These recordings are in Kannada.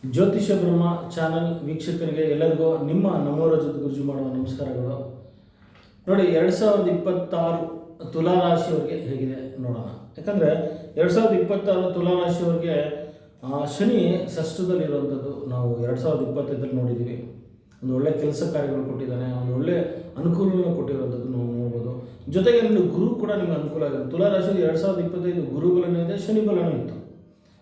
ಜ್ಯೋತಿಷ್ಯ ಬ್ರಹ್ಮ ಚಾನಲ್ ವೀಕ್ಷಕರಿಗೆ ಎಲ್ಲರಿಗೂ ನಿಮ್ಮ ನಮ್ಮವರ ಜೊತೆ ಗುರುಜಿ ಮಾಡುವ ನಮಸ್ಕಾರಗಳು. ನೋಡಿ, 2026 ತುಲಾರಾಶಿಯವರಿಗೆ ಹೇಗಿದೆ ನೋಡೋಣ. ಯಾಕಂದರೆ 2026 ತುಲಾರಾಶಿಯವರಿಗೆ ಶನಿ ಷಷ್ಠದಲ್ಲಿರುವಂಥದ್ದು ನಾವು 2025 ನೋಡಿದ್ದೀವಿ. ಒಂದು ಒಳ್ಳೆ ಕೆಲಸ ಕಾರ್ಯಗಳು ಕೊಟ್ಟಿದ್ದಾನೆ, ಒಂದು ಒಳ್ಳೆ ಅನುಕೂಲವನ್ನು ಕೊಟ್ಟಿರುವಂಥದ್ದು ನಾವು ನೋಡ್ಬೋದು. ಜೊತೆಗೆ ನಿಮಗೆ ಗುರು ಕೂಡ ನಿಮಗೆ ಅನುಕೂಲ ಆಗಿದೆ. ತುಲಾರಾಶಿಯಲ್ಲಿ 2025 ಗುರು ಬಲನೂ ಇದೆ, ಶನಿ ಬಲನೂ ಇತ್ತು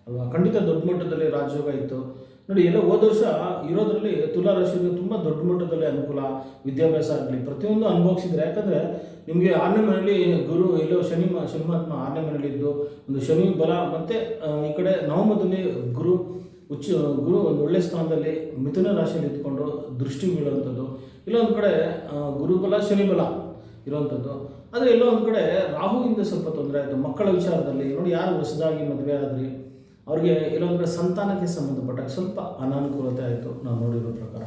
ಅಲ್ವಾ. ಖಂಡಿತ ದೊಡ್ಡ ಮಟ್ಟದಲ್ಲಿ ರಾಜಯೋಗ ಇತ್ತು. ನೋಡಿ, ಎಲ್ಲ ಹೋದ ವರ್ಷ ಇರೋದ್ರಲ್ಲಿ ತುಲಾರಾಶಿಗೆ ತುಂಬ ದೊಡ್ಡ ಮಟ್ಟದಲ್ಲಿ ಅನುಕೂಲ, ವಿದ್ಯಾಭ್ಯಾಸ ಆಗಲಿ ಪ್ರತಿಯೊಂದು ಅನುಭವಿಸಿದ್ರೆ. ಯಾಕಂದರೆ ನಿಮಗೆ 6ನೇ ಮನೆಯಲ್ಲಿ ಗುರು ಎಲ್ಲೋ ಶನಿಮಾತ್ಮ 6ನೇ ಮನೆಯಲ್ಲಿ ಇದ್ದು ಒಂದು ಶನಿ ಬಲ, ಮತ್ತು ಈ ಕಡೆ ನವಮದಲ್ಲಿ ಗುರು ಒಂದು ಒಳ್ಳೆ ಸ್ಥಾನದಲ್ಲಿ ಮಿಥುನ ರಾಶಿಯಲ್ಲಿ ಇದ್ಕೊಂಡು ದೃಷ್ಟಿ ಬೀಳುವಂಥದ್ದು. ಇಲ್ಲೊಂದು ಕಡೆ ಗುರುಬಲ ಶನಿ ಬಲ ಇರುವಂಥದ್ದು. ಆದರೆ ಎಲ್ಲೋ ಒಂದು ಕಡೆ ರಾಹುವಿಂದ ಸ್ವಲ್ಪ ತೊಂದರೆ ಆಯಿತು ಮಕ್ಕಳ ವಿಚಾರದಲ್ಲಿ. ನೋಡಿ, ಯಾರು ಹೊಸದಾಗಿ ಮದುವೆ ಆದ್ರಿ ಅವ್ರಿಗೆ ಇಲ್ಲೊಂದು ಕಡೆ ಸಂತಾನಕ್ಕೆ ಸಂಬಂಧಪಟ್ಟಾಗ ಸ್ವಲ್ಪ ಅನಾನುಕೂಲತೆ ಆಯಿತು ನಾವು ನೋಡಿರೋ ಪ್ರಕಾರ.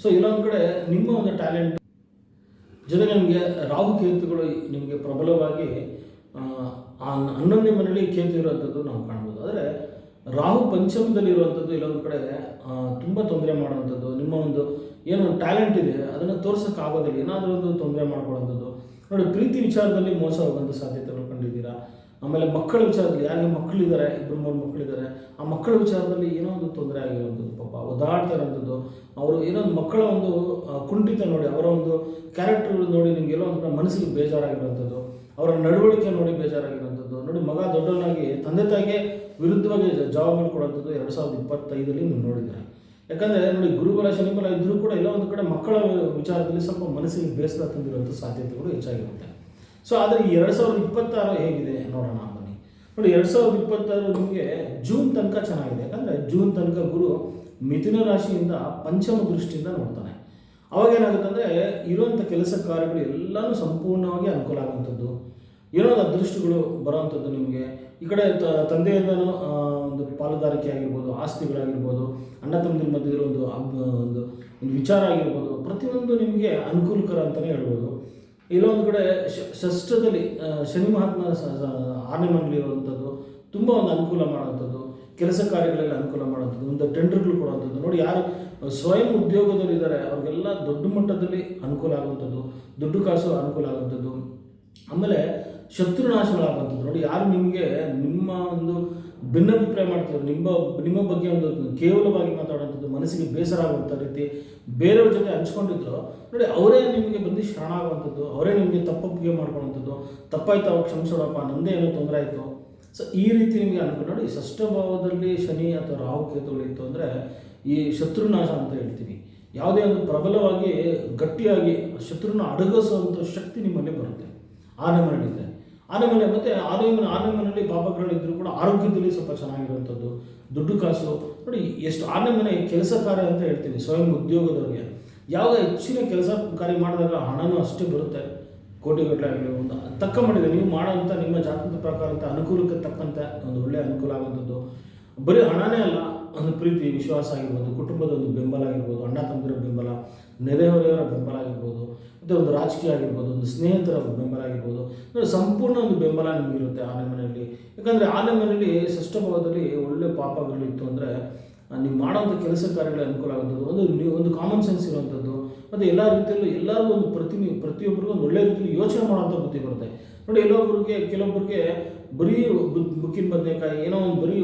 ಸೊ ಇಲ್ಲೊಂದು ಕಡೆ ನಿಮ್ಮ ಒಂದು ಟ್ಯಾಲೆಂಟ್ ಜೊತೆಗೆ ನಿಮಗೆ ರಾಹು ಕೇತುಗಳು ನಿಮಗೆ ಪ್ರಬಲವಾಗಿ 11ನೇ ಮನೆಯಲ್ಲಿ ಕೇತು ಇರುವಂಥದ್ದು ನಾವು ಕಾಣ್ಬೋದು. ಆದರೆ ರಾಹು ಪಂಚಮದಲ್ಲಿರುವಂಥದ್ದು ಇಲ್ಲೊಂದು ಕಡೆ ತುಂಬ ತೊಂದರೆ ಮಾಡುವಂಥದ್ದು. ನಿಮ್ಮ ಒಂದು ಏನೋ ಟ್ಯಾಲೆಂಟ್ ಇದೆ ಅದನ್ನು ತೋರ್ಸೋಕ್ಕಾಗೋದಿಲ್ಲ, ಏನಾದರೂ ಒಂದು ತೊಂದರೆ ಮಾಡ್ಕೊಳ್ಳೋಂಥದ್ದು. ನೋಡಿ, ಪ್ರೀತಿ ವಿಚಾರದಲ್ಲಿ ಮೋಸ ಹೋಗುವಂಥ ಸಾಧ್ಯತೆಗಳು ಕಂಡಿದ್ದೀರಾ. ಆಮೇಲೆ ಮಕ್ಕಳ ವಿಚಾರದಲ್ಲಿ ಯಾರಿಗೆ ಮಕ್ಕಳಿದ್ದಾರೆ, 2-3 ಮಕ್ಕಳಿದ್ದಾರೆ, ಆ ಮಕ್ಕಳ ವಿಚಾರದಲ್ಲಿ ಏನೋ ಒಂದು ತೊಂದರೆ ಆಗಿರುವಂಥದ್ದು, ಪಾಪ ಒದ್ದಾಡ್ತಾ ಇರೋಂಥದ್ದು. ಅವರು ಏನೋ ಒಂದು ಮಕ್ಕಳ ಒಂದು ಕುಂಠಿತ ನೋಡಿ, ಅವರ ಒಂದು ಕ್ಯಾರೆಕ್ಟರ್ ನೋಡಿ ನಿಮ್ಗೆ ಎಲ್ಲೋ ಒಂದು ಮನಸ್ಸಿಗೆ ಬೇಜಾರಾಗಿರುವಂಥದ್ದು, ಅವರ ನಡವಳಿಕೆ ನೋಡಿ ಬೇಜಾರಾಗಿರುವಂಥದ್ದು. ನೋಡಿ, ಮಗ ದೊಡ್ಡವನಾಗಿ ತಂದೆ ತಾಯಿಗೆ ವಿರುದ್ಧವಾಗಿ ಜವಾಬ್ದಾರಿ ಕೊಡುವಂಥದ್ದು 2025 ನೀವು ನೋಡಿದ್ದೀರಾ. ಯಾಕಂದರೆ ನೋಡಿ, ಗುರುಬಲ ಶನಿಬಲ ಇದ್ದರೂ ಕೂಡ ಎಲ್ಲ ಒಂದು ಕಡೆ ಮಕ್ಕಳ ವಿಚಾರದಲ್ಲಿ ಸ್ವಲ್ಪ ಮನಸ್ಸಿಗೆ ಬೇಸರ ತಂದಿರುವಂಥ ಸಾಧ್ಯತೆಗಳು ಹೆಚ್ಚಾಗಿರುತ್ತೆ. ಸೊ ಆದರೆ ಈ 2026 ಹೇಗಿದೆ ನೋಡೋಣ ಬನ್ನಿ. ನೋಡಿ, 2026 ನಿಮಗೆ ಜೂನ್ ತನಕ ಚೆನ್ನಾಗಿದೆ. ಯಾಕಂದರೆ ಜೂನ್ ತನಕ ಗುರು ಮಿಥುನ ರಾಶಿಯಿಂದ ಪಂಚಮ ದೃಷ್ಟಿಯಿಂದ ನೋಡ್ತಾನೆ. ಅವಾಗ ಏನಾಗುತ್ತೆ ಅಂದರೆ ಇರುವಂಥ ಕೆಲಸ ಕಾರ್ಯಗಳು ಎಲ್ಲನೂ ಸಂಪೂರ್ಣವಾಗಿ ಅನುಕೂಲ ಆಗುವಂಥದ್ದು, ಏನೋ ಅದೃಷ್ಟಗಳು ಬರೋವಂಥದ್ದು. ನಿಮಗೆ ಈ ಕಡೆ ತಂದೆಯಿಂದನೂ ಒಂದು ಪಾಲುದಾರಿಕೆ ಆಗಿರ್ಬೋದು, ಆಸ್ತಿಗಳಾಗಿರ್ಬೋದು, ಅಣ್ಣ ತಮ್ಮದಿರ ಮಧ್ಯದಲ್ಲಿ ಒಂದು ವಿಚಾರ ಆಗಿರ್ಬೋದು, ಪ್ರತಿಯೊಂದು ನಿಮಗೆ ಅನುಕೂಲಕರ ಅಂತಲೇ ಹೇಳ್ಬೋದು. ಇಲ್ಲೊಂದು ಕಡೆ ಷಷ್ಠದಲ್ಲಿ ಶನಿ ಮಹಾತ್ಮ 6ನೇ ಮನೆಯಲ್ಲಿ ಇರುವಂಥದ್ದು ತುಂಬ ಒಂದು ಅನುಕೂಲ ಮಾಡುವಂಥದ್ದು, ಕೆಲಸ ಕಾರ್ಯಗಳೆಲ್ಲ ಅನುಕೂಲ ಮಾಡುವಂಥದ್ದು, ಒಂದು ಟೆಂಡರ್ಗಳು ಕೊಡುವಂಥದ್ದು. ನೋಡಿ, ಯಾರು ಸ್ವಯಂ ಉದ್ಯೋಗದಲ್ಲಿದ್ದಾರೆ ಅವ್ರಿಗೆಲ್ಲ ದೊಡ್ಡ ಮಟ್ಟದಲ್ಲಿ ಅನುಕೂಲ ಆಗುವಂಥದ್ದು, ದುಡ್ಡು ಕಾಸು ಅನುಕೂಲ ಆಗುವಂಥದ್ದು. ಆಮೇಲೆ ಶತ್ರುನಾಶಗಳಾಗುವಂಥದ್ದು. ನೋಡಿ, ಯಾರು ನಿಮಗೆ ನಿಮ್ಮ ಒಂದು ಭಿನ್ನಾಭಿಪ್ರಾಯ ಮಾಡ್ತಾರೆ, ನಿಮ್ಮ ಬಗ್ಗೆ ಒಂದು ಕೇವಲವಾಗಿ ಮಾತಾಡುವಂಥದ್ದು, ಮನಸ್ಸಿಗೆ ಬೇಸರ ಆಗುವಂಥ ರೀತಿ ಬೇರೆಯವ್ರ ಜೊತೆ ಹಂಚ್ಕೊಂಡಿದ್ರು ನೋಡಿ, ಅವರೇ ನಿಮಗೆ ಬಂದು ಶರಣಾಗುವಂಥದ್ದು, ಅವರೇ ನಿಮಗೆ ತಪ್ಪೊಪ್ಪಿಗೆ ಮಾಡ್ಕೊಳ್ಳುವಂಥದ್ದು. ತಪ್ಪಾಯ್ತು ಅವಾಗ ಕ್ಷಮಿಸೋಣಪ್ಪ, ನಮ್ಮದೇ ಏನೋ ತೊಂದರೆ ಆಯಿತು. ಸೊ ಈ ರೀತಿ ನಿಮಗೆ ಅನುಕೂಲ. ನೋಡಿ, ಷಷ್ಠ ಭಾವದಲ್ಲಿ ಶನಿ ಅಥವಾ ರಾಹು ಕೇತುಗಳಿತ್ತು ಅಂದರೆ ಈ ಶತ್ರುನಾಶ ಅಂತ ಹೇಳ್ತೀವಿ. ಯಾವುದೇ ಒಂದು ಪ್ರಬಲವಾಗಿ ಗಟ್ಟಿಯಾಗಿ ಶತ್ರುನ ಅಡಗಿಸುವಂಥ ಶಕ್ತಿ ನಿಮ್ಮಲ್ಲಿ ಬರುತ್ತೆ 6ನೇ ಮನೆಯಲ್ಲಿದೆ. 6ನೇ ಮನೆ ಮತ್ತು 6ನೇ ಮನೆಯಲ್ಲಿ ಪಾಪಗಳಿದ್ದರೂ ಕೂಡ ಆರೋಗ್ಯದಲ್ಲಿ ಸ್ವಲ್ಪ ಚೆನ್ನಾಗಿರುವಂಥದ್ದು, ದುಡ್ಡು ಕಾಸು. ನೋಡಿ, ಎಷ್ಟು 6ನೇ ಮನೆ ಕೆಲಸ ಕಾರ್ಯ ಅಂತ ಹೇಳ್ತೀವಿ. ಸ್ವಯಂ ಉದ್ಯೋಗದವ್ರಿಗೆ ಯಾವಾಗ ಹೆಚ್ಚಿನ ಕೆಲಸ ಕಾರ್ಯ ಮಾಡಿದಾಗ ಹಣನೂ ಅಷ್ಟೇ ಬರುತ್ತೆ, ಕೋಟಿಗಟ್ಟಲೆ ಆಗಲಿ. ಒಂದು ತಕ್ಕ ಮಾಡಿದೆ ನೀವು ಮಾಡೋಂಥ ನಿಮ್ಮ ಜಾತಕದ ಪ್ರಕಾರ ಅಂತ ಅನುಕೂಲಕ್ಕೆ ತಕ್ಕಂತೆ ಒಂದು ಒಳ್ಳೆಯ ಅನುಕೂಲ ಆಗುವಂಥದ್ದು. ಬರೀ ಹಣನೇ ಅಲ್ಲ, ಒಂದು ಪ್ರೀತಿ ವಿಶ್ವಾಸ ಆಗಿರ್ಬೋದು, ಕುಟುಂಬದ ಒಂದು ಬೆಂಬಲ ಆಗಿರ್ಬೋದು, ಅಣ್ಣ ತಮ್ಮದಿರ ಬೆಂಬಲ, ನೆರೆಹೊರೆಯವರ ಬೆಂಬಲ ಆಗಿರ್ಬೋದು, ಮತ್ತು ಒಂದು ರಾಜಕೀಯ ಆಗಿರ್ಬೋದು, ಒಂದು ಸ್ನೇಹಿತರ ಬೆಂಬಲ ಆಗಿರ್ಬೋದು. ಸಂಪೂರ್ಣ ಒಂದು ಬೆಂಬಲ ನಿಮಗಿರುತ್ತೆ 6ನೇ ಮನೆಯಲ್ಲಿ. ಯಾಕಂದರೆ 6ನೇ ಮನೆಯಲ್ಲಿ ಷಷ್ಠ ಭಾವದಲ್ಲಿ ಒಳ್ಳೆ ಪಾಪಗಳಿತ್ತು ಅಂದರೆ ನೀವು ಮಾಡೋಂಥ ಕೆಲಸ ಕಾರ್ಯಗಳ ಅನುಕೂಲ ಆಗುವಂಥದ್ದು, ಒಂದು ಕಾಮನ್ ಸೆನ್ಸ್ ಇರುವಂಥದ್ದು, ಮತ್ತು ಎಲ್ಲ ರೀತಿಯಲ್ಲೂ ಎಲ್ಲರೂ ಒಂದು ಪ್ರತಿಯೊಬ್ಬರಿಗೂ ಒಂದು ಒಳ್ಳೆ ರೀತಿಯಲ್ಲಿ ಯೋಚನೆ ಮಾಡೋಂಥ ಬುದ್ಧಿ ಬರುತ್ತೆ. ನೋಡಿ, ಕೆಲವೊಬ್ಬರಿಗೆ ಬರೀ ಬುಕ್ಕಿನ ಬದನೆಕಾಯಿ ಏನೋ ಒಂದು ಬರೀ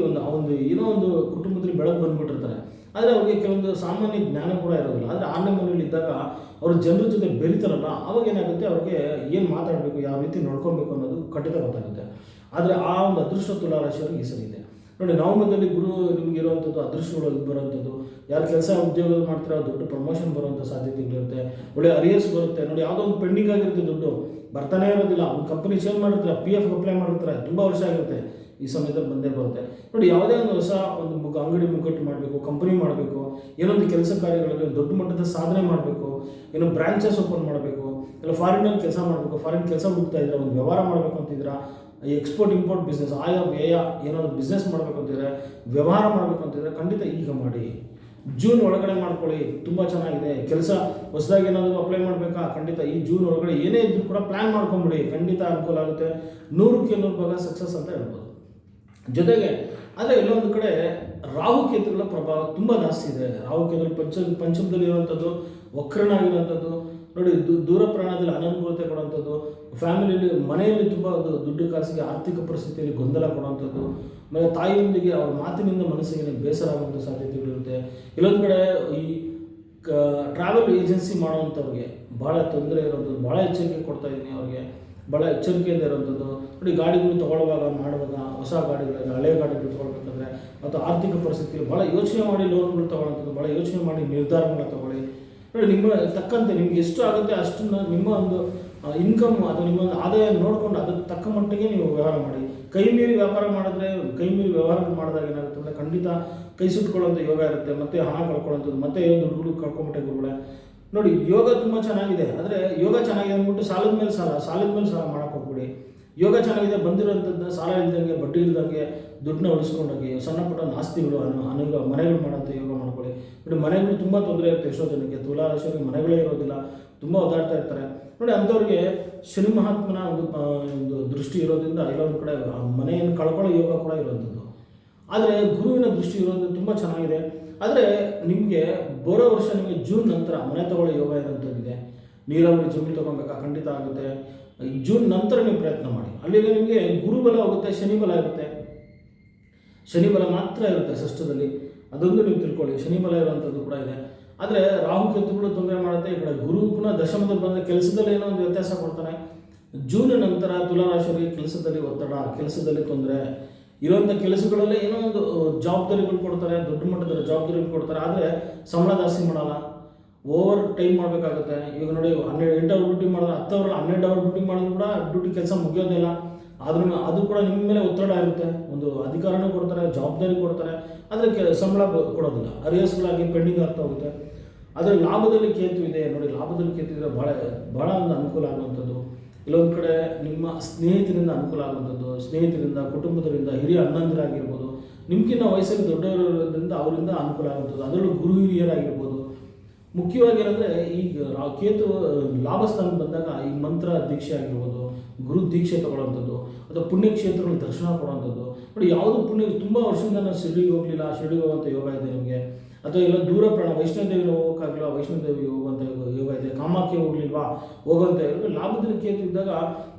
ಏನೋ ಒಂದು ಕುಟುಂಬದಲ್ಲಿ ಬೆಳಕು ಬಂದುಬಿಟ್ಟಿರ್ತಾರೆ. ಆದರೆ ಅವ್ರಿಗೆ ಕೆಲವೊಂದು ಸಾಮಾನ್ಯ ಜ್ಞಾನ ಕೂಡ ಇರೋದಿಲ್ಲ. ಆದರೆ 6ನೇ ಮನೆಯಲ್ಲಿ ಇದ್ದಾಗ ಅವರು ಜನರ ಜೊತೆ ಬೆರೀತಾರಲ್ಲ, ಅವಾಗ ಏನಾಗುತ್ತೆ, ಅವ್ರಿಗೆ ಏನು ಮಾತಾಡಬೇಕು, ಯಾವ ರೀತಿ ನೋಡ್ಕೊಬೇಕು ಅನ್ನೋದು ಖಂಡಿತ ಗೊತ್ತಾಗುತ್ತೆ. ಆದರೆ ಆ ಒಂದು ಅದೃಷ್ಟ ತುಲಾರಾಶಿಯವರಿಗೆ ಈ ಸರಿ ಇದೆ. ನೋಡಿ, ನವಮದಲ್ಲಿ ಗುರು ನಿಮ್ಗೆ ಇರುವಂಥದ್ದು ಅದೃಷ್ಟಗಳು ಬರುವಂಥದ್ದು. ಯಾರು ಕೆಲಸ ಉದ್ಯೋಗ ಮಾಡ್ತಾರೆ ದೊಡ್ಡ ಪ್ರಮೋಷನ್ ಬರುವಂಥ ಸಾಧ್ಯತೆಗಳಿರುತ್ತೆ, ಒಳ್ಳೆ ಅರಿಯರ್ಸ್ ಬರುತ್ತೆ. ನೋಡಿ, ಯಾವುದೋ ಒಂದು ಪೆಂಡಿಂಗ್ ಆಗಿರುತ್ತೆ, ದುಡ್ಡು ಬರ್ತಾನೆ ಇರೋದಿಲ್ಲ. ಒಂದು ಕಂಪನಿ ಚೇಂಜ್ ಮಾಡಿರ್ತಾರೆ, PF ಅಪ್ಲೈ ಮಾಡಿರ್ತಾರೆ, ತುಂಬ ವರ್ಷ ಆಗಿರುತ್ತೆ, ಈ ಸಮಯದಲ್ಲಿ ಬಂದೇ ಬರುತ್ತೆ. ನೋಡಿ, ಯಾವುದೇ ಒಂದು ಹೊಸ ಒಂದು ಅಂಗಡಿ ಮುಗ್ಗಟ್ಟು ಮಾಡಬೇಕು, ಕಂಪನಿ ಮಾಡಬೇಕು, ಏನೊಂದು ಕೆಲಸ ಕಾರ್ಯಗಳಲ್ಲಿ ದೊಡ್ಡ ಮಟ್ಟದ ಸಾಧನೆ ಮಾಡಬೇಕು, ಏನೋ ಬ್ರಾಂಚಸ್ ಓಪನ್ ಮಾಡಬೇಕು, ಇಲ್ಲ ಫಾರಿನಲ್ಲಿ ಕೆಲಸ ಮಾಡಬೇಕು, ಫಾರಿನ್ ಕೆಲಸ ಹುಡುಕ್ತಾ ಇದ್ರೆ, ಒಂದು ವ್ಯವಹಾರ ಮಾಡಬೇಕು ಅಂತಿದ್ದೀರಾ, ಎಕ್ಸ್ಪೋರ್ಟ್ ಇಂಪೋರ್ಟ್ ಬಿಸ್ನೆಸ್ ಆಯಾ ವ್ಯಯ ಏನಾದರೂ ಬಿಸ್ನೆಸ್ ಮಾಡಬೇಕು ಅಂತಿದ್ರೆ, ವ್ಯವಹಾರ ಮಾಡಬೇಕು ಅಂತಿದ್ರೆ ಖಂಡಿತ ಈಗ ಮಾಡಿ. ಜೂನ್ ಒಳಗಡೆ ಮಾಡ್ಕೊಳ್ಳಿ, ತುಂಬ ಚೆನ್ನಾಗಿದೆ. ಕೆಲಸ ಹೊಸದಾಗಿ ಏನಾದರೂ ಅಪ್ಲೈ ಮಾಡಬೇಕಾ, ಖಂಡಿತ ಈ ಜೂನ್ ಒಳಗಡೆ ಏನೇ ಇದ್ದರೂ ಕೂಡ ಪ್ಲ್ಯಾನ್ ಮಾಡ್ಕೊಂಬಿಡಿ, ಖಂಡಿತ ಅನುಕೂಲ ಆಗುತ್ತೆ. 100ಕ್ಕೆ 100 ಭಾಗ ಸಕ್ಸಸ್ ಅಂತ ಹೇಳ್ಬೋದು. ಜೊತೆಗೆ ಆದರೆ ಎಲ್ಲೊಂದು ಕಡೆ ರಾಹುಕೇತುಗಳ ಪ್ರಭಾವ ತುಂಬ ಜಾಸ್ತಿ ಇದೆ. ರಾಹುಕೇತುಗಳು ಪಂಚಮದಲ್ಲಿ ಇರುವಂಥದ್ದು, ವಕ್ರಣ ಆಗಿರುವಂಥದ್ದು, ನೋಡಿ ದೂರ ಪ್ರಯಾಣದಲ್ಲಿ ಅನನುಕೂಲತೆ ಕೊಡುವಂಥದ್ದು, ಫ್ಯಾಮಿಲಿಯಲ್ಲಿ ಮನೆಯಲ್ಲಿ ತುಂಬ ದುಡ್ಡು ಕಾಸಿಗೆ ಆರ್ಥಿಕ ಪರಿಸ್ಥಿತಿಯಲ್ಲಿ ಗೊಂದಲ ಕೊಡುವಂಥದ್ದು, ಆಮೇಲೆ ತಾಯಿಯೊಂದಿಗೆ ಅವ್ರ ಮಾತಿನಿಂದ ಮನಸ್ಸಿಗೆ ಬೇಸರ ಆಗುವಂಥ ಸಾಧ್ಯತೆಗಳಿರುತ್ತೆ. ಇಲ್ಲೊಂದು ಕಡೆ ಈ ಟ್ರಾವೆಲ್ ಏಜೆನ್ಸಿ ಮಾಡುವಂಥವ್ರಿಗೆ ಭಾಳ ತೊಂದರೆ ಇರುವಂಥದ್ದು, ಭಾಳ ಎಚ್ಚರಿಕೆ ಕೊಡ್ತಾ ಇದ್ದೀನಿ ಅವ್ರಿಗೆ, ಭಾಳ ಎಚ್ಚರಿಕೆಯಿಂದ ಇರುವಂಥದ್ದು. ನೋಡಿ ಗಾಡಿಗಳು ತೊಗೊಳ್ಳುವಾಗ ಮಾಡುವಾಗ ಹೊಸ ಗಾಡಿಗಳಲ್ಲಿ ಹಳೆ ಗಾಡಿಗಳು ತೊಗೊಳ್ಬೇಕಂದ್ರೆ ಮತ್ತು ಆರ್ಥಿಕ ಪರಿಸ್ಥಿತಿಯಲ್ಲಿ ಭಾಳ ಯೋಚನೆ ಮಾಡಿ ಲೋನ್ಗಳು ತೊಗೊಳ್ಳೋಂಥದ್ದು, ಭಾಳ ಯೋಚನೆ ಮಾಡಿ ನಿರ್ಧಾರಗಳನ್ನ ತೊಗೊಳ್ಳಿ. ನೋಡಿ ನಿಮ್ಮ ತಕ್ಕಂತೆ ನಿಮ್ಗೆ ಎಷ್ಟು ಆಗುತ್ತೆ ಅಷ್ಟನ್ನು ನಿಮ್ಮ ಒಂದು ಇನ್ಕಮ್ ಅಥವಾ ನಿಮ್ಮ ಒಂದು ಆದಾಯ ನೋಡಿಕೊಂಡು ಅದಕ್ಕೆ ತಕ್ಕ ಮಟ್ಟಿಗೆ ನೀವು ವ್ಯವಹಾರ ಮಾಡಿ. ಕೈ ಮೀರಿ ವ್ಯಾಪಾರ ಮಾಡಿದ್ರೆ, ಕೈ ಮೀರಿ ವ್ಯವಹಾರಗಳು ಮಾಡಿದಾಗ ಏನಾಗುತ್ತೆ ಅಂದರೆ ಖಂಡಿತ ಕೈ ಸುಟ್ಕೊಳ್ಳೋಂಥ ಯೋಗ ಇರುತ್ತೆ, ಮತ್ತು ಹಣ ಕಳ್ಕೊಳ್ಳೋಂಥದ್ದು, ಮತ್ತೆ ದುಡ್ಡುಗಳು ಕಳ್ಕೊಂಬಿಟ್ಟೆ ಗುರುಗಳೇ. ನೋಡಿ ಯೋಗ ತುಂಬ ಚೆನ್ನಾಗಿದೆ, ಆದರೆ ಯೋಗ ಚೆನ್ನಾಗಿದೆ ಅಂದ್ಬಿಟ್ಟು ಸಾಲದ ಮೇಲೆ ಸಾಲ ಮಾಡೋಕೆ ಹೋಗ್ಬಿಡಿ. ಯೋಗ ಚೆನ್ನಾಗಿದೆ, ಬಂದಿರೋಂಥದ್ದನ್ನ ಸಾಲ ಇಲ್ದಂಗೆ ಬಡ್ಡಿ ಇಲ್ದಂಗೆ ದುಡ್ಡನ್ನ ಉಳಿಸ್ಕೊಂಡೋಗಿ ಸಣ್ಣ ಪುಟ್ಟ ಆಸ್ತಿಗಳು ಮನೆಗಳು ಮಾಡೋಂಥ ಯೋಗ ಮಾಡ್ಕೊಳ್ಳಿ. ನೋಡಿ ಮನೆಗಳು ತುಂಬ ತೊಂದರೆ ಇರುತ್ತೆ ಎಷ್ಟೋ ಜನಕ್ಕೆ, ತುಲಾ ರಾಶಿಯವರಿಗೆ ಮನೆಗಳೇ ಇರೋದಿಲ್ಲ, ತುಂಬ ಓದಾಡ್ತಾ ಇರ್ತಾರೆ. ನೋಡಿ ಅಂಥವ್ರಿಗೆ ಶನಿ ಮಹಾತ್ಮನ ಒಂದು ದೃಷ್ಟಿ ಇರೋದ್ರಿಂದ ಇಲ್ಲೊಂದು ಕಡೆ ಮನೆಯನ್ನು ಕಳ್ಕೊಳ್ಳೋ ಯೋಗ ಕೂಡ ಇರೋವಂಥದ್ದು. ಆದರೆ ಗುರುವಿನ ದೃಷ್ಟಿ ಇರೋದು ತುಂಬ ಚೆನ್ನಾಗಿದೆ. ಆದರೆ ನಿಮಗೆ ಬರೋ ವರ್ಷ ನಿಮಗೆ ಜೂನ್ ನಂತರ ಮನೆ ತಗೊಳ್ಳೋ ಯೋಗ ಇರೋಂಥದ್ದಿದೆ. ನೀರಾವರಿ ಜಮೀನು ತೊಗೊಬೇಕಾ ಖಂಡಿತ ಆಗುತ್ತೆ. ಜೂನ್ ನಂತರ ನೀವು ಪ್ರಯತ್ನ ಮಾಡಿ. ಅಲ್ಲಿಗೆ ನಿಮಗೆ ಗುರುಬಲ ಹೋಗುತ್ತೆ, ಶನಿ ಬಲ ಇರುತ್ತೆ. ಶನಿ ಬಲ ಮಾತ್ರ ಇರುತ್ತೆ ಷಷ್ಠದಲ್ಲಿ, ಅದೊಂದು ನೀವು ತಿಳ್ಕೊಳ್ಳಿ. ಶನಿ ಬಲ ಇರುವಂಥದ್ದು ಕೂಡ ಇದೆ. ಆದರೆ ರಾಹುಕೇತುಗಳು ತೊಂದರೆ ಮಾಡುತ್ತೆ. ಈ ಕಡೆ ಗುರು ಪುನಃ ದಶಮದಲ್ಲಿ ಬಂದರೆ ಕೆಲಸದಲ್ಲಿ ಏನೋ ಒಂದು ವ್ಯತ್ಯಾಸ ಕೊಡ್ತಾನೆ. ಜೂನ್ ನಂತರ ತುಲಾರಾಶಿಯವರಿಗೆ ಕೆಲಸದಲ್ಲಿ ಒತ್ತಡ, ಕೆಲಸದಲ್ಲಿ ತೊಂದರೆ ಇರುವಂಥ ಕೆಲಸಗಳಲ್ಲೇ ಏನೋ ಒಂದು ಜವಾಬ್ದಾರಿಗಳು ಕೊಡ್ತಾರೆ, ದೊಡ್ಡ ಮಟ್ಟದ ಜವಾಬ್ದಾರಿಗಳು ಕೊಡ್ತಾರೆ. ಆದರೆ ಸಂಬಳ ಜಾಸ್ತಿ ಮಾಡಲ್ಲ, ಓವರ್ ಟೈಮ್ ಮಾಡಬೇಕಾಗುತ್ತೆ. ಈಗ ನೋಡಿ 8 ಅವರ್ ಡ್ಯೂಟಿ ಮಾಡಿದ್ರೆ 10 ಅವರ್ 12 ಅವರ್ ಡ್ಯೂಟಿ ಮಾಡಿದ್ರು ಕೂಡ ಡ್ಯೂಟಿ ಕೆಲಸ ಮುಗಿಯೋದಿಲ್ಲ. ಆದ್ರೂ ಅದು ಕೂಡ ನಿಮ್ಮ ಮೇಲೆ ಒತ್ತಡ ಇರುತ್ತೆ. ಒಂದು ಅಧಿಕಾರನೂ ಕೊಡ್ತಾರೆ, ಜವಾಬ್ದಾರಿ ಕೊಡ್ತಾರೆ, ಆದರೆ ಸಂಬಳ ಕೊಡೋದಿಲ್ಲ, ಅರಿಯಸ್ಗಳಾಗಿ ಪೆಂಡಿಂಗ್ ಆಗ್ತಾ ಹೋಗುತ್ತೆ. ಆದರೆ ಲಾಭದಲ್ಲಿ ಕೇತು ಇದೆ. ನೋಡಿ ಲಾಭದಲ್ಲಿ ಕೇತು ಇದ್ದರೆ ಭಾಳ ಒಂದು ಅನುಕೂಲ ಆಗುವಂಥದ್ದು. ಇಲ್ಲೊಂದು ಕಡೆ ನಿಮ್ಮ ಸ್ನೇಹಿತರಿಂದ ಅನುಕೂಲ ಆಗುವಂಥದ್ದು, ಸ್ನೇಹಿತರಿಂದ, ಕುಟುಂಬದರಿಂದ, ಹಿರಿಯ ಅಣ್ಣಂದಿರಾಗಿರ್ಬೋದು, ನಿಮ್ಗಿನ್ನ ವಯಸ್ಸಲ್ಲಿ ದೊಡ್ಡವರಿಂದ ಅವರಿಂದ ಅನುಕೂಲ ಆಗುವಂಥದ್ದು. ಅದರಲ್ಲೂ ಗುರು ಹಿರಿಯರಾಗಿರ್ಬೋದು. ಮುಖ್ಯವಾಗಿ ಏನಂದರೆ ಈಗ ಕೇತು ಲಾಭಸ್ಥಾನ ಬಂದಾಗ ಈ ಮಂತ್ರ ದೀಕ್ಷೆ ಆಗಿರ್ಬೋದು, ಗುರು ದೀಕ್ಷೆ ತೊಗೊಳ್ಳೋವಂಥದ್ದು, ಅಥವಾ ಪುಣ್ಯಕ್ಷೇತ್ರಗಳ ದರ್ಶನ ಕೊಡುವಂಥದ್ದು. ನೋಡಿ ಯಾವುದು ಪುಣ್ಯ ತುಂಬ ವರ್ಷದಿಂದ ನಾನು ಶಿರ್ಡಿಗೆ ಹೋಗಲಿಲ್ಲ, ಶಿರ್ಡಿಗೆ ಹೋಗುವಂಥ ಯೋಗ ಇದೆ ನಿಮಗೆ. ಅಥವಾ ಎಲ್ಲ ದೂರ ಪ್ರಯಾಣ ವೈಷ್ಣೋದೇವಿನ ಹೋಗೋಕ್ಕಾಗಲ್ಲ, ವೈಷ್ಣೋದೇವಿ ಹೋಗುವಂಥ ಯೋಗ ಇದೆ. ಕಾಮಾಖ್ಯ ಹೋಗಲಿಲ್ವಾ, ಹೋಗುವಂಥ ಯೋಗ. ಲಾಭದಲ್ಲಿ ಕೇತು ಇದ್ದಾಗ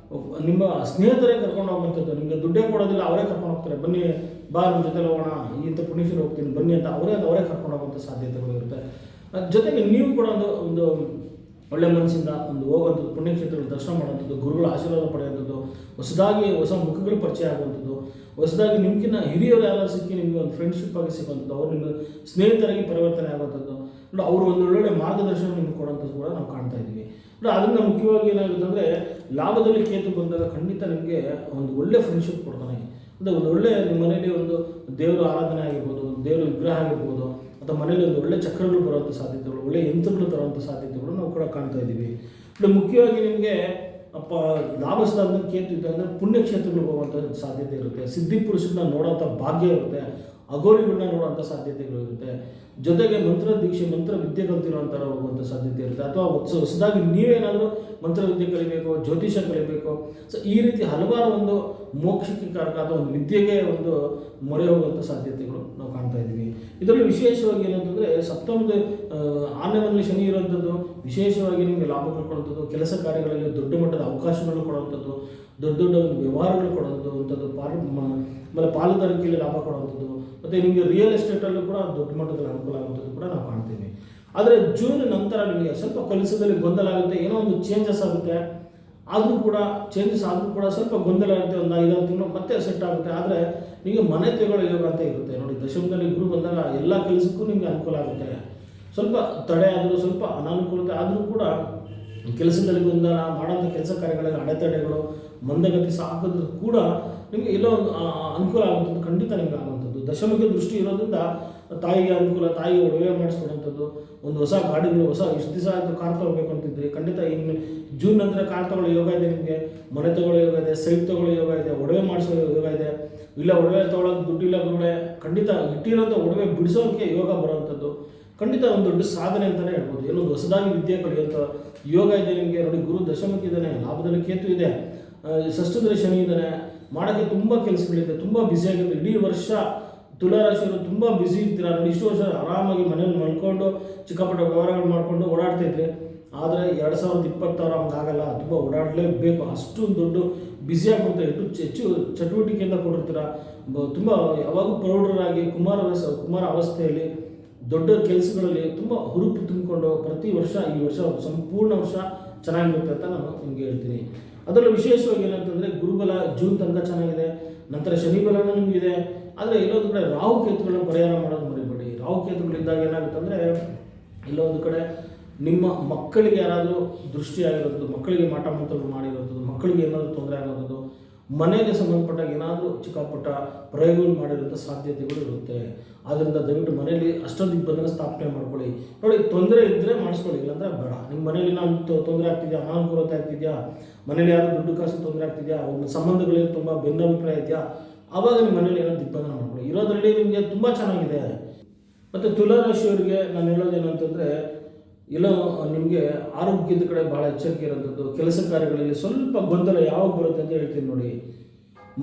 ನಿಮ್ಮ ಸ್ನೇಹಿತರೇ ಕರ್ಕೊಂಡು ಹೋಗುವಂಥದ್ದು. ನಿಮಗೆ ದುಡ್ಡೇ ಕೊಡೋದಿಲ್ಲ, ಅವರೇ ಕರ್ಕೊಂಡು ಹೋಗ್ತಾರೆ. ಬನ್ನಿ ಬಾ ನಮ್ಮ ಜೊತೆಲಿ ಹೋಗೋಣ, ಇಂಥ ಪುಣ್ಯಕ್ಷೇತ್ರ ಹೋಗ್ತೀನಿ ಬನ್ನಿ ಅಂತ ಅವರೇ ಕರ್ಕೊಂಡು ಹೋಗುವಂಥ ಸಾಧ್ಯತೆಗಳು ಇರುತ್ತೆ. ಜೊತೆಗೆ ನೀವು ಕೂಡ ಒಂದು ಒಳ್ಳೆ ಮನಸ್ಸಿಂದ ಒಂದು ಹೋಗುವಂಥದ್ದು, ಪುಣ್ಯಕ್ಷೇತ್ರಗಳು ದರ್ಶನ ಮಾಡುವಂಥದ್ದು, ಗುರುಗಳ ಆಶೀರ್ವಾದ ಪಡೆಯುವಂಥದ್ದು, ಹೊಸ ಮುಖಗಳು ಪರಿಚಯ ಆಗುವಂಥದ್ದು, ಹೊಸದಾಗಿ ನಿಮ್ಗಿನ್ನ ಹಿರಿಯರು ಯಾರು ಸಿಕ್ಕಿ ನಿಮಗೆ ಒಂದು ಫ್ರೆಂಡ್ಶಿಪ್ ಆಗಿ ಸಿಗುವಂಥದ್ದು, ಅವರು ನಿಮ್ಮ ಸ್ನೇಹಿತರಾಗಿ ಪರಿವರ್ತನೆ ಆಗುವಂಥದ್ದು, ಅವರು ಒಂದು ಒಳ್ಳೊಳ್ಳೆ ಮಾರ್ಗದರ್ಶನ ನಿಮ್ಗೆ ಕೊಡುವಂಥದ್ದು ಕೂಡ ನಾವು ಕಾಣ್ತಾ ಇದ್ದೀವಿ. ಅದರಿಂದ ಮುಖ್ಯವಾಗಿ ಏನಾಗುತ್ತೆ ಅಂದರೆ ಲಾಭದಲ್ಲಿ ಕೇತು ಬಂದಾಗ ಖಂಡಿತ ನಿಮಗೆ ಒಂದು ಒಳ್ಳೆ ಫ್ರೆಂಡ್ಶಿಪ್ ಕೊಡ್ತಾನೆ. ಅಂದರೆ ಒಂದು ಒಳ್ಳೆ ನಿಮ್ಮ ಮನೆಯಲ್ಲಿ ಒಂದು ದೇವರ ಆರಾಧನೆ ಆಗಿರ್ಬೋದು, ದೇವರ ವಿಗ್ರಹ ಆಗಿರ್ಬೋದು, ಅಥವಾ ಮನೇಲಿ ಒಂದು ಒಳ್ಳೆ ಚಕ್ರಗಳು ಬರುವಂಥ ಸಾಧ್ಯತೆಗಳು, ಒಳ್ಳೆ ಯಂತ್ರಗಳು ತರುವಂಥ ಸಾಧ್ಯತೆಗಳು ನಾವು ಕೂಡ ಕಾಣ್ತಾ ಇದ್ದೀವಿ. ಮುಖ್ಯವಾಗಿ ನಿಮಗೆ ಲಾಭಸ್ಥಾನದಲ್ಲಿ ಕೇತು ಇದೆ ಅಂದರೆ ಪುಣ್ಯಕ್ಷೇತ್ರಗಳಿಗೆ ಹೋಗುವಂಥ ಸಾಧ್ಯತೆ ಇರುತ್ತೆ. ಸಿದ್ಧಿ ಪುರುಷರನ್ನ ನೋಡೋಂಥ ಭಾಗ್ಯ ಇರುತ್ತೆ, ಅಘೋರಿಗಳನ್ನ ನೋಡುವಂಥ ಸಾಧ್ಯತೆಗಳು ಇರುತ್ತೆ. ಜೊತೆಗೆ ಮಂತ್ರ ದೀಕ್ಷೆ, ಮಂತ್ರ ವಿದ್ಯೆ ಕಲ್ತಿರೋಂಥರ ಹೋಗುವಂಥ ಸಾಧ್ಯತೆ ಇರುತ್ತೆ. ಅಥವಾ ಹೊಸದಾಗಿ ನೀವೇನಾದರೂ ಮಂತ್ರವಿದ್ಯೆ ಕಲಿಬೇಕು, ಜ್ಯೋತಿಷ ಕಲಿಬೇಕು. ಸೊ ಈ ರೀತಿ ಹಲವಾರು ಒಂದು ಮೋಕ್ಷಕ್ಕೆ ಕಾರಕ ಅಥವಾ ಒಂದು ವಿದ್ಯೆಗೆ ಒಂದು ಮೊರೆ ಹೋಗುವಂಥ ಸಾಧ್ಯತೆಗಳು ನಾವು ಕಾಣ್ತಾ ಇದ್ದೀವಿ. ಇದರಲ್ಲಿ ವಿಶೇಷವಾಗಿ ಏನಂತಂದರೆ ಸಪ್ತಮದ 6ನೇ ಮನೆಯಲ್ಲಿ ಶನಿ ಇರುವಂಥದ್ದು ವಿಶೇಷವಾಗಿ ನಿಮಗೆ ಲಾಭ ಕೊಡುವಂಥದ್ದು, ಕೆಲಸ ಕಾರ್ಯಗಳಲ್ಲಿ ದೊಡ್ಡ ಮಟ್ಟದ ಅವಕಾಶಗಳನ್ನು ಕೊಡುವಂಥದ್ದು, ದೊಡ್ಡ ಒಂದು ವ್ಯವಹಾರಗಳು ಕೊಡುವಂಥದ್ದು, ಆಮೇಲೆ ಪಾಲುದಾರಿಕೆಯಲ್ಲಿ ಲಾಭ ಕೊಡುವಂಥದ್ದು, ಮತ್ತು ನಿಮಗೆ ರಿಯಲ್ ಎಸ್ಟೇಟಲ್ಲೂ ಕೂಡ ದೊಡ್ಡ ಮಟ್ಟದಲ್ಲಿ ಅನುಕೂಲ ಆಗುವಂಥದ್ದು ಕೂಡ ನಾವು ಕಾಣ್ತೀವಿ. ಆದರೆ ಜೂನ್ ನಂತರ ನಿಮಗೆ ಸ್ವಲ್ಪ ಕೆಲಸದಲ್ಲಿ ಗೊಂದಲ ಆಗುತ್ತೆ, ಏನೋ ಒಂದು ಚೇಂಜಸ್ ಆಗುತ್ತೆ. ಆದರೂ ಕೂಡ ಸ್ವಲ್ಪ ಗೊಂದಲ ಆಗುತ್ತೆ. ಒಂದು 5-6 ತಿಂಗಳು ಮತ್ತೆ ಸೆಟ್ ಆಗುತ್ತೆ. ಆದರೆ ನಿಮಗೆ ಮನೆ ತಗೊಳ್ಳೋ ಯೋಗ ಅಂತ ಇರುತ್ತೆ. ನೋಡಿ ದಶಮದಲ್ಲಿ ಗುರು ಬಂದಾಗ ಎಲ್ಲ ಕೆಲಸಕ್ಕೂ ನಿಮಗೆ ಅನುಕೂಲ ಆಗುತ್ತೆ. ಸ್ವಲ್ಪ ತಡೆ ಆದರೂ, ಸ್ವಲ್ಪ ಅನಾನುಕೂಲತೆ ಆದರೂ ಕೂಡ ಕೆಲಸದಲ್ಲಿ ಗೊಂದಲ, ಮಾಡೋಂಥ ಕೆಲಸ ಕಾರ್ಯಗಳಲ್ಲಿ ಅಡೆತಡೆಗಳು, ಮಂದಗತಿ ಸಾಕಿದ್ರೂ ಕೂಡ ನಿಮಗೆ ಎಲ್ಲೋ ಒಂದು ಅನುಕೂಲ ಆಗುವಂಥದ್ದು ಖಂಡಿತ ನಿಮಗೆ ಆಗುವಂಥದ್ದು. ದಶಮಕ್ಕೆ ದೃಷ್ಟಿ ಇರೋದ್ರಿಂದ ತಾಯಿಗೆ ಅನುಕೂಲ, ತಾಯಿಗೆ ಒಡವೆ ಮಾಡಿಸ್ಕೊಡುವಂಥದ್ದು, ಒಂದು ಹೊಸ ಗಾಡಿಗಳು, ಇಷ್ಟು ದಿವಸ ಆಯಿತು ಕಾರ್ ತೊಗೊಳ್ಬೇಕು ಅಂತಿದ್ರಿ, ಖಂಡಿತ ಇನ್ನು ಜೂನ್ ನಂತರ ಕಾರ್ ತೊಗೊಳ್ಳೋ ಯೋಗ ಇದೆ ನಿಮಗೆ. ಮನೆ ತೊಗೊಳ್ಳೋ ಯೋಗ ಇದೆ, ಸೈಟ್ ತೊಗೊಳ್ಳೋ ಯೋಗ ಇದೆ, ಒಡವೆ ಮಾಡಿಸೋ ಯೋಗ ಇದೆ. ಇಲ್ಲ ಒಡವೆ ತೊಗೊಳೋದು ದುಡ್ಡಿಲ್ಲ ಗುರುಗಳೇ, ಖಂಡಿತ ಇಟ್ಟಿರೋಂಥ ಒಡವೆ ಬಿಡಿಸೋಕ್ಕೆ ಯೋಗ ಬರೋವಂಥದ್ದು ಖಂಡಿತ ಒಂದು ದೊಡ್ಡ ಸಾಧನೆ ಅಂತಲೇ ಹೇಳ್ಬೋದು. ಏನೊಂದು ಹೊಸದಾಗಿ ವಿದ್ಯೆ ಕಲಿಯುವಂಥ ಯೋಗ ಇದೆ ನಿಮಗೆ. ನೋಡಿ ಗುರು ದಶಮಕ್ಕಿದ್ದಾನೆ, ಲಾಭದಲ್ಲಿ ಕೇತು ಇದೆ, ಷಷ್ಠದಲ್ಲಿ ಶನಿ ಇದ್ದಾನೆ. ಮಾಡೋಕ್ಕೆ ತುಂಬ ಕೆಲಸಗಳಿದೆ, ತುಂಬ ಬ್ಯುಸಿಯಾಗಿರುತ್ತೆ. ಇಡೀ ವರ್ಷ ತುಲಾರಾಶಿಯವರು ತುಂಬ ಬ್ಯುಸಿ ಇರ್ತೀರ. ನೋಡಿ, ಇಷ್ಟು ವರ್ಷ ಆರಾಮಾಗಿ ಮನೇಲಿ ಮಲ್ಕೊಂಡು ಚಿಕ್ಕಪುಟ್ಟ ವ್ಯವಹಾರಗಳು ಮಾಡಿಕೊಂಡು ಓಡಾಡ್ತಿದ್ರೆ, ಆದರೆ 2026 ಹಂಗಾಗಲ್ಲ. ತುಂಬ ಓಡಾಡಲೇಬೇಕು, ಅಷ್ಟು ದೊಡ್ಡ ಬ್ಯುಸಿ ಆಗಿಬಿಡ್ತಾರೆ. ಹೆಚ್ಚು ಚಟುವಟಿಕೆಯಿಂದ ಕೊಡಿರ್ತೀರ. ತುಂಬ ಯಾವಾಗೂ ಪ್ರೌಢರಾಗಿ ಕುಮಾರ ಅವಸ್ಥೆಯಲ್ಲಿ ದೊಡ್ಡ ಕೆಲಸಗಳಲ್ಲಿ ತುಂಬ ಹುರುಪು ತುಂಬಿಕೊಂಡು ಪ್ರತಿ ವರ್ಷ ಈ ವರ್ಷ ಸಂಪೂರ್ಣ ವರ್ಷ ಚೆನ್ನಾಗಿರುತ್ತೆ ಅಂತ ನಾನು ನಿಮಗೆ ಹೇಳ್ತೀನಿ. ಅದರಲ್ಲೂ ವಿಶೇಷವಾಗಿ ಏನಂತಂದರೆ ಗುರುಬಲ ಜೂನ್ ತನಕ ಚೆನ್ನಾಗಿದೆ, ನಂತರ ಶನಿ ಬಲನೂ ನಿಮಗಿದೆ. ಆದರೆ ಇಲ್ಲೊಂದು ಕಡೆ ರಾಹುಕೇತುಗಳನ್ನ ಪರಿಹಾರ ಮಾಡೋದು ಮರಿಬೇಡಿ. ರಾಹುಕೇತುಗಳಿದ್ದಾಗ ಏನಾಗುತ್ತೆ ಅಂದರೆ, ಇಲ್ಲೊಂದು ಕಡೆ ನಿಮ್ಮ ಮಕ್ಕಳಿಗೆ ಯಾರಾದರೂ ದೃಷ್ಟಿಯಾಗಿರೋದು, ಮಕ್ಕಳಿಗೆ ಮಾಟ ಮಂತ್ರಗಳು ಮಾಡಿರೋದು, ಮಕ್ಕಳಿಗೆ ಏನಾದರೂ ತೊಂದರೆ ಆಗೋದು, ಮನೆಗೆ ಸಂಬಂಧಪಟ್ಟಾಗ ಏನಾದರೂ ಚಿಕ್ಕಪುಟ್ಟ ಪ್ರಯೋಗಗಳು ಮಾಡಿರೋಂಥ ಸಾಧ್ಯತೆಗಳು ಇರುತ್ತೆ. ಆದ್ದರಿಂದ ದಯವಿಟ್ಟು ಮನೆಯಲ್ಲಿ ಅಷ್ಟದಿಗ್ಬಂಧನ ಸ್ಥಾಪನೆ ಮಾಡ್ಕೊಳ್ಳಿ. ನೋಡಿ, ತೊಂದರೆ ಇದ್ದರೆ ಮಾಡಿಸ್ಕೊಳ್ಳಿ, ಇಲ್ಲಾಂದರೆ ಬೇಡ. ನಿಮ್ಮ ಮನೇಲಿ ನಾನು ತೊಂದರೆ ಆಗ್ತಿದೆಯಾ, ಅನಾನುಕೂಲತೆ ಆಗ್ತಿದೆಯಾ, ಮನೇಲಿ ಯಾರು ದುಡ್ಡು ಕಾಸು ತೊಂದರೆ ಆಗ್ತಿದೆಯಾ, ಒಂದು ಸಂಬಂಧಗಳಲ್ಲಿ ತುಂಬ ಭಿನ್ನಾಭಿಪ್ರಾಯ ಇದೆಯಾ, ಆವಾಗ ನಿಮ್ಮ ಮನೇಲಿ ಏನೋ ದಿಗ್ಬಂಧನ ಮಾಡ್ಕೊಳ್ಳಿ. ಇರೋದ್ರಲ್ಲಿ ನಿಮಗೆ ತುಂಬ ಚೆನ್ನಾಗಿದೆ. ಮತ್ತು ತುಲಾರಾಶಿಯವರಿಗೆ ನಾನು ಹೇಳೋದೇನು ಅಂತಂದರೆ, ಇಲ್ಲ ನಿಮಗೆ ಆರೋಗ್ಯದ ಕಡೆ ಭಾಳ ಎಚ್ಚರಿಕೆ ಇರೋಂಥದ್ದು, ಕೆಲಸ ಕಾರ್ಯಗಳಲ್ಲಿ ಸ್ವಲ್ಪ ಗೊಂದಲ ಯಾವಾಗ ಬರುತ್ತೆ ಅಂತ ಹೇಳ್ತೀನಿ ನೋಡಿ.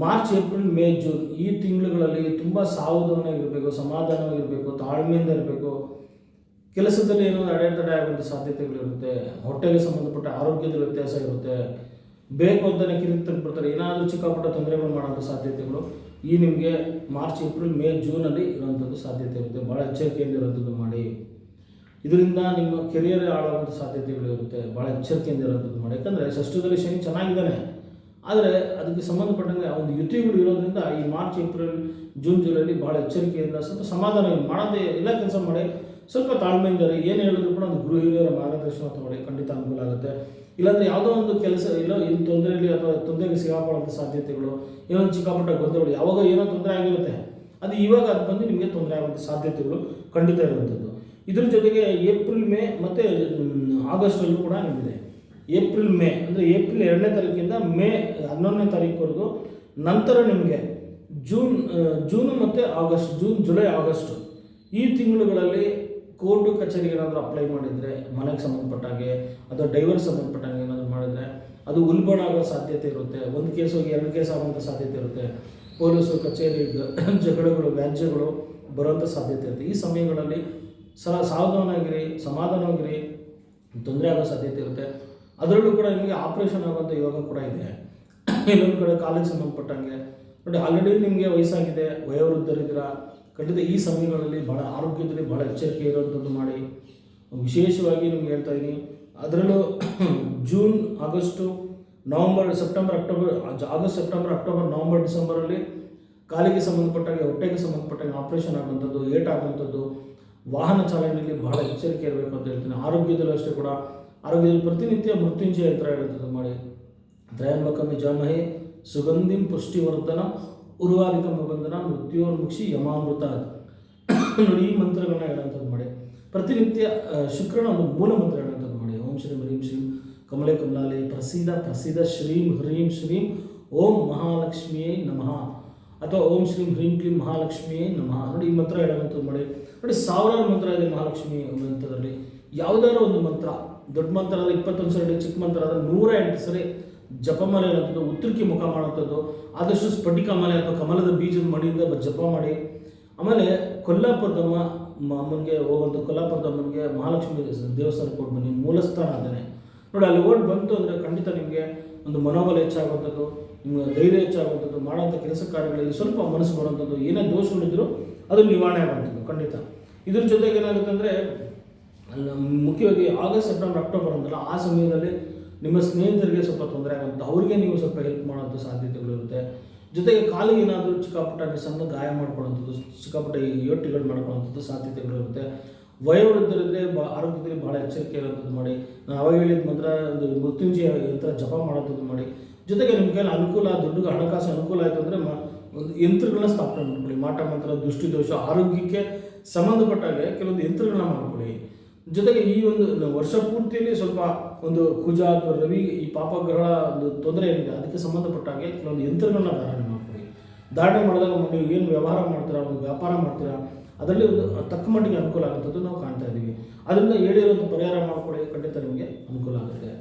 ಮಾರ್ಚ್, ಏಪ್ರಿಲ್, ಮೇ, ಜೂನ್ ಈ ತಿಂಗಳುಗಳಲ್ಲಿ ತುಂಬ ಸಾವಧಾನವಾಗಿರಬೇಕು, ಸಮಾಧಾನವಾಗಿರಬೇಕು, ತಾಳ್ಮೆಯಿಂದ ಇರಬೇಕು. ಕೆಲಸದಲ್ಲಿ ಏನೋ ಅಡೆತಡೆ ಆಗುವಂಥ ಸಾಧ್ಯತೆಗಳಿರುತ್ತೆ. ಹೊಟ್ಟೆಗೆ ಸಂಬಂಧಪಟ್ಟ ಆರೋಗ್ಯದ ವ್ಯತ್ಯಾಸ ಇರುತ್ತೆ. ಬೇಕು ಅಂತಲೇ ಕಿರಿಕ್ ತೆಗೆದುಬಿಡ್ತಾರೆ, ಏನಾದರೂ ಚಿಕ್ಕಪುಟ್ಟ ತೊಂದರೆಗಳು ಮಾಡೋಂಥ ಸಾಧ್ಯತೆಗಳು ಈ ನಿಮಗೆ ಮಾರ್ಚ್, ಏಪ್ರಿಲ್, ಮೇ, ಜೂನಲ್ಲಿ ಇರುವಂಥದ್ದು ಸಾಧ್ಯತೆ ಇರುತ್ತೆ. ಭಾಳ ಎಚ್ಚರಿಕೆಯಿಂದ ಇರೋಂಥದ್ದು ಮಾಡಿ. ಇದರಿಂದ ನಿಮ್ಮ ಕೆರಿಯರ್ ಆಳುವಂಥ ಸಾಧ್ಯತೆಗಳಿರುತ್ತೆ. ಭಾಳ ಎಚ್ಚರಿಕೆಯಿಂದ ಇರೋಂಥದ್ದು ಮಾಡಿ. ಯಾಕಂದರೆ ಷಷ್ಠದಲ್ಲಿ ಶನಿ ಚೆನ್ನಾಗಿದ್ದಾನೆ, ಆದರೆ ಅದಕ್ಕೆ ಸಂಬಂಧಪಟ್ಟಂಗೆ ಒಂದು ಯುತಿಗಳು ಇರೋದ್ರಿಂದ ಈ ಮಾರ್ಚ್, ಏಪ್ರಿಲ್, ಜೂನ್, ಜುಲೈಲಿ ಭಾಳ ಎಚ್ಚರಿಕೆಯಿಂದ ಸ್ವಲ್ಪ ಸಮಾಧಾನ ಮಾಡೋದೇ ಎಲ್ಲ ಕೆಲಸ ಮಾಡಿ, ಸ್ವಲ್ಪ ತಾಳ್ಮೆಯಿಂದ ಏನು ಹೇಳಿದ್ರು ಕೂಡ ಒಂದು ಗೃಹ ಹಿರಿಯರ ಮಾರ್ಗದರ್ಶನ ತಗೊಳ್ಳಿ, ಖಂಡಿತ ಅನುಕೂಲ ಆಗುತ್ತೆ. ಇಲ್ಲಾಂದರೆ ಯಾವುದೋ ಒಂದು ಕೆಲಸ ಇಲ್ಲ ಈ ತೊಂದರೆಯಲ್ಲಿ ಅಥವಾ ತೊಂದರೆಗೆ ಸಿಗಾಕೊಳ್ಳುವಂಥ ಸಾಧ್ಯತೆಗಳು, ಏನೋ ಚಿಕ್ಕಪುಟ್ಟ ಗೊಂದಲಗಳು, ಯಾವಾಗ ಏನೋ ತೊಂದರೆ ಆಗಿರುತ್ತೆ, ಅದು ಇವಾಗ ಅದು ಬಂದು ನಿಮಗೆ ತೊಂದರೆ ಆಗುವಂಥ ಸಾಧ್ಯತೆಗಳು ಖಂಡಿತ ಇರುವಂಥದ್ದು. ಇದ್ರ ಜೊತೆಗೆ ಏಪ್ರಿಲ್, ಮೇ ಮತ್ತು ಆಗಸ್ಟಲ್ಲೂ ಕೂಡ ನಿಮಗೆ ಏಪ್ರಿಲ್, ಮೇ ಅಂದರೆ ಏಪ್ರಿಲ್ 2ನೇ ತಾರೀಕಿಂದ ಮೇ 11ನೇ ತಾರೀಕುವರೆಗೂ, ನಂತರ ನಿಮಗೆ ಜೂನು ಮತ್ತು ಆಗಸ್ಟ್, ಜೂನ್, ಜುಲೈ, ಆಗಸ್ಟು ಈ ತಿಂಗಳುಗಳಲ್ಲಿ ಕೋರ್ಟು ಕಚೇರಿಗೆ ಏನಾದರೂ ಅಪ್ಲೈ ಮಾಡಿದರೆ, ಮನೆಗೆ ಸಂಬಂಧಪಟ್ಟಾಗೆ ಅಥವಾ ಡೈವರ್ಸ್ ಸಂಬಂಧಪಟ್ಟಂಗೆ ಏನಾದರೂ ಮಾಡಿದರೆ ಅದು ಉಲ್ಬಣ ಆಗೋ ಸಾಧ್ಯತೆ ಇರುತ್ತೆ. ಒಂದು ಕೇಸ್ ಹೋಗಿ 2 ಕೇಸ್ ಆಗುವಂಥ ಸಾಧ್ಯತೆ ಇರುತ್ತೆ. ಪೊಲೀಸು ಕಚೇರಿ ಜಗಳಗಳು, ವ್ಯಾಜ್ಯಗಳು ಬರುವಂಥ ಸಾಧ್ಯತೆ ಇರುತ್ತೆ. ಈ ಸಮಯಗಳಲ್ಲಿ ಸಾವಧಾನವಾಗಿರಿ, ಸಮಾಧಾನವಾಗಿರಿ, ತೊಂದರೆ ಆಗೋ ಸಾಧ್ಯತೆ ಇರುತ್ತೆ. ಅದರಲ್ಲೂ ಕೂಡ ನಿಮಗೆ ಆಪ್ರೇಷನ್ ಆಗುವಂಥ ಯೋಗ ಕೂಡ ಇದೆ. ಇನ್ನೊಂದು ಕಡೆ ಕಾಲಿಗೆ ಸಂಬಂಧಪಟ್ಟಂಗೆ ನೋಡಿ, ಆಲ್ರೆಡಿ ನಿಮಗೆ ವಯಸ್ಸಾಗಿದೆ, ವಯೋವೃದ್ಧರಿದ್ದೀರ, ಖಂಡಿತ ಈ ಸಮಯಗಳಲ್ಲಿ ಭಾಳ ಆರೋಗ್ಯದಲ್ಲಿ ಭಾಳ ಎಚ್ಚರಿಕೆ ಇರುವಂಥದ್ದು ಮಾಡಿ. ವಿಶೇಷವಾಗಿ ನಿಮ್ಗೆ ಹೇಳ್ತಾ ಇದ್ದೀನಿ, ಅದರಲ್ಲೂ June, August, November, September, October, August, September, October, November, ಡಿಸೆಂಬರಲ್ಲಿ ಕಾಲಿಗೆ ಸಂಬಂಧಪಟ್ಟಾಗೆ, ಹೊಟ್ಟೆಗೆ ಸಂಬಂಧಪಟ್ಟಾಗೆ ಆಪ್ರೇಷನ್ ಆಗುವಂಥದ್ದು, ಏಟಾಗುವಂಥದ್ದು, ವಾಹನ ಚಾಲನೆಯಲ್ಲಿ ಭಾಳ ಎಚ್ಚರಿಕೆ ಇರಬೇಕು ಅಂತ ಹೇಳ್ತೀನಿ. ಆರೋಗ್ಯದಲ್ಲೂ ಅಷ್ಟೇ ಕೂಡ, ಆರೋಗ್ಯದಲ್ಲಿ ಪ್ರತಿನಿತ್ಯ ಮೃತ್ಯುಂಜಯ ಯಂತ್ರ ಹೇಳುವಂಥದ್ದು ಮಾಡಿ. ತ್ರಯಂಬಕಂ ಯಜಾಮಹೇ ಸುಗಂಧಿಂ ಪುಷ್ಟಿವರ್ಧನ ಉರ್ವಾದಿಕಂ ಬಂಧನ ಮೃತ್ಯೋರ್ಮುಕ್ಷಿ ಯಮಾಮೃತ. ನೋಡಿ, ಈ ಮಂತ್ರಗಳನ್ನ ಹೇಳುವಂಥದ್ದು ಮಾಡಿ. ಪ್ರತಿನಿತ್ಯ ಶುಕ್ರನ ಒಂದು ಮೂಲ ಮಂತ್ರ ಹೇಳುವಂಥದ್ದು ಮಾಡಿ. ಓಂ ಶ್ರೀಂ ಹ್ರೀಂ ಶ್ರೀಂ ಕಮಲೆ ಕಮಲಾಲೆ ಪ್ರಸೀದ ಶ್ರೀಂ ಹ್ರೀಂ ಶ್ರೀಂ ಓಂ ಮಹಾಲಕ್ಷ್ಮಿಯೇ ನಮಃ ಅಥವಾ ಓಂ ಶ್ರೀಂ ಹ್ರೀಂ ಕ್ಲೀಂ ಮಹಾಲಕ್ಷ್ಮಿಯೇ ನಮಃ. ನೋಡಿ, ಈ ಮಂತ್ರ ಹೇಳುವಂಥದ್ದು ಮಾಡಿ. ನೋಡಿ, ಸಾವಿರಾರು ಮಂತ್ರ ಇದೆ ಮಹಾಲಕ್ಷ್ಮಿ ಮಂತ್ರದಲ್ಲಿ. ಯಾವುದಾದ್ರು ಒಂದು ಮಂತ್ರ, ದೊಡ್ಡ ಮಂತ್ರ ಆದರೆ 21 ಸರಿ, ಚಿಕ್ಕ ಮಂತ್ರ ಆದರೆ 108 ಸರಿ ಜಪಮಾಲೆ ಹೇಳುವಂಥದ್ದು, ಉತ್ತರಕ್ಕೆ ಮುಖ ಮಾಡುವಂಥದ್ದು, ಆದಷ್ಟು ಸ್ಫಟಿಕ ಮಾಲೆ ಅಥವಾ ಕಮಲದ ಬೀಜದ ಮಡಿಯಿಂದ ಜಪ ಮಾಡಿ. ಆಮೇಲೆ ಕೊಲ್ಲಾಪುರದಮ್ಮ ಅಮ್ಮನಿಗೆ ಹೋಗುವಂಥ, ಕೊಲ್ಲಾಪುರದಮ್ಮನಿಗೆ ಮಹಾಲಕ್ಷ್ಮಿ ದೇವಸ್ಥಾನಕ್ಕೆ ಕೊಟ್ಟು ಬನ್ನಿ, ಮೂಲಸ್ಥಾನ ಅದೇನೆ ನೋಡಿ. ಅಲ್ಲಿ ಓಟ್ ಬಂತು ಅಂದರೆ ಖಂಡಿತ ನಿಮಗೆ ಒಂದು ಮನೋಬಲ ಹೆಚ್ಚಾಗುವಂಥದ್ದು, ನಿಮಗೆ ಧೈರ್ಯ ಹೆಚ್ಚಾಗುವಂಥದ್ದು, ಮಾಡೋಂಥ ಕೆಲಸ ಕಾರ್ಯಗಳಲ್ಲಿ ಸ್ವಲ್ಪ ಮನಸ್ಸು ಬರುವಂಥದ್ದು, ಏನೇ ದೋಷಗಳಿದ್ರು ಅದು ನಿವಾರಣೆ ಆಗುವಂಥದ್ದು ಖಂಡಿತ. ಇದ್ರ ಜೊತೆಗೆ ಏನಾಗುತ್ತೆ ಅಂದರೆ, ಮುಖ್ಯವಾಗಿ ಆಗಸ್ಟ್, ಸೆಪ್ಟೆಂಬರ್, ಅಕ್ಟೋಬರ್ ಅಂದಲ್ಲ, ಆ ಸಮಯದಲ್ಲಿ ನಿಮ್ಮ ಸ್ನೇಹಿತರಿಗೆ ಸ್ವಲ್ಪ ತೊಂದರೆ ಆಗುವಂಥ, ಅವರಿಗೆ ನೀವು ಸ್ವಲ್ಪ ಹೆಲ್ಪ್ ಮಾಡೋಂಥ ಸಾಧ್ಯತೆಗಳಿರುತ್ತೆ. ಜೊತೆಗೆ ಕಾಲಿಗೆ ಏನಾದರೂ ಚಿಕ್ಕಪುಟ್ಟ ಸಣ್ಣ ಗಾಯ ಮಾಡ್ಕೊಳ್ಳೋಂಥದ್ದು, ಚಿಕ್ಕಪುಟ್ಟ ಏಟುಗಳು ಮಾಡ್ಕೊಳ್ಳೋಂಥದ್ದು ಸಾಧ್ಯತೆಗಳಿರುತ್ತೆ. ವಯೋವೃದ್ಧರಿದ್ದರೆ ಆರೋಗ್ಯದಲ್ಲಿ ಭಾಳ ಎಚ್ಚರಿಕೆ ಇರೋಂಥದ್ದು ಮಾಡಿ. ನಾನು ಅವಾಗ ಹೇಳಿದ ಮಾತ್ರ ಒಂದು ಮೃತ್ಯುಂಜಯ ಯಂತ್ರ ಜಪ ಮಾಡೋಂಥದ್ದು ಮಾಡಿ. ಜೊತೆಗೆ ನಿಮ್ಮ ಕೈಯಲ್ಲಿ ಅನುಕೂಲ, ದುಡ್ಡು ಹಣಕಾಸು ಅನುಕೂಲ ಆಯಿತು ಅಂದರೆ ಒಂದು ಯಂತ್ರಗಳನ್ನ ಸ್ಥಾಪನೆ ಮಾಡ್ಕೊಳ್ಳಿ. ಮಾಟ ಮಂತ್ರ, ದೃಷ್ಟಿದೋಷ, ಆರೋಗ್ಯಕ್ಕೆ ಸಂಬಂಧಪಟ್ಟಾಗೆ ಕೆಲವೊಂದು ಯಂತ್ರಗಳನ್ನ ಮಾಡ್ಕೊಳ್ಳಿ. ಜೊತೆಗೆ ಈ ಒಂದು ವರ್ಷ ಪೂರ್ತಿಯಲ್ಲಿ ಸ್ವಲ್ಪ ಒಂದು ಕುಜ ಅಥವಾ ರವಿ ಈ ಪಾಪಗ್ರಹಗಳ ಒಂದು ತೊಂದರೆ ಏನಿದೆ ಅದಕ್ಕೆ ಸಂಬಂಧಪಟ್ಟಾಗೆ ಕೆಲವೊಂದು ಯಂತ್ರಗಳನ್ನ ಧಾರಣೆ ಮಾಡ್ಕೊಳ್ಳಿ. ಧಾರಣೆ ಮಾಡಿದಾಗ ನೀವು ಏನು ವ್ಯವಹಾರ ಮಾಡ್ತೀರಾ, ಒಂದು ವ್ಯಾಪಾರ ಮಾಡ್ತೀರಾ, ಅದರಲ್ಲಿ ಒಂದು ತಕ್ಕ ಮಟ್ಟಿಗೆ ಅನುಕೂಲ ಆಗುವಂಥದ್ದು ನಾವು ಕಾಣ್ತಾ ಇದ್ದೀವಿ. ಅದರಿಂದ ಹೇಳಿರೋದು ಪರಿಹಾರ ಮಾಡ್ಕೊಳ್ಳಿ, ಖಂಡಿತ ನಿಮಗೆ ಅನುಕೂಲ ಆಗುತ್ತೆ.